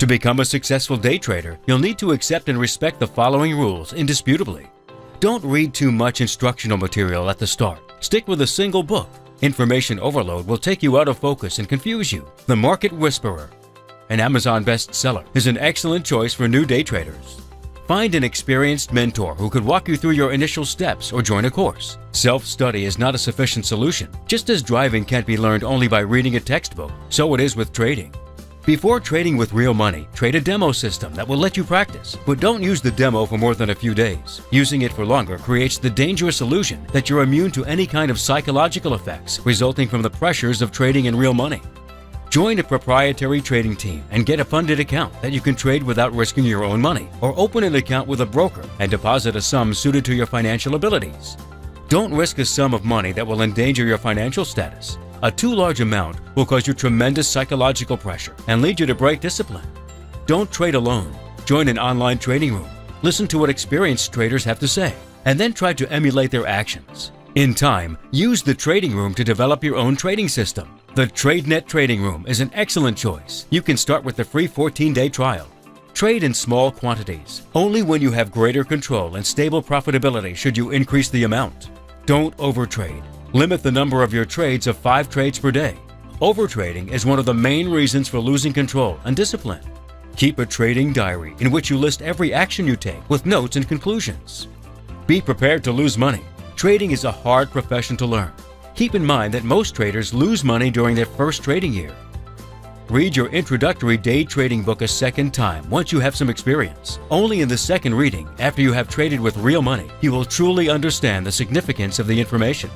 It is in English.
To become a successful day trader, you'll need to accept and respect the following rules indisputably. Don't read too much instructional material at the start. Stick with a single book. Information overload will take you out of focus and confuse you. The Market Whisperer, an Amazon bestseller, is an excellent choice for new day traders. Find an experienced mentor who could walk you through your initial steps or join a course. Self-study is not a sufficient solution. Just as driving can't be learned only by reading a textbook, so it is with trading. Before trading with real money, trade a demo system that will let you practice, but don't use the demo for more than a few days. Using it for longer creates the dangerous illusion that you're immune to any kind of psychological effects resulting from the pressures of trading in real money. Join a proprietary trading team and get a funded account that you can trade without risking your own money, or open an account with a broker and deposit a sum suited to your financial abilities. Don't risk a sum of money that will endanger your financial status. A too large amount will cause you tremendous psychological pressure and lead you to break discipline. Don't trade alone. Join an online trading room. Listen to what experienced traders have to say, and then try to emulate their actions. In time, use the trading room to develop your own trading system. The TradeNet Trading Room is an excellent choice. You can start with the free 14-day trial. Trade in small quantities. Only when you have greater control and stable profitability should you increase the amount. Don't overtrade. Limit the number of your trades of 5 trades per day. Overtrading is one of the main reasons for losing control and discipline. Keep a trading diary in which you list every action you take with notes and conclusions. Be prepared to lose money. Trading is a hard profession to learn. Keep in mind that most traders lose money during their first trading year. Read your introductory day trading book a second time once you have some experience. Only in the second reading, after you have traded with real money, you will truly understand the significance of the information.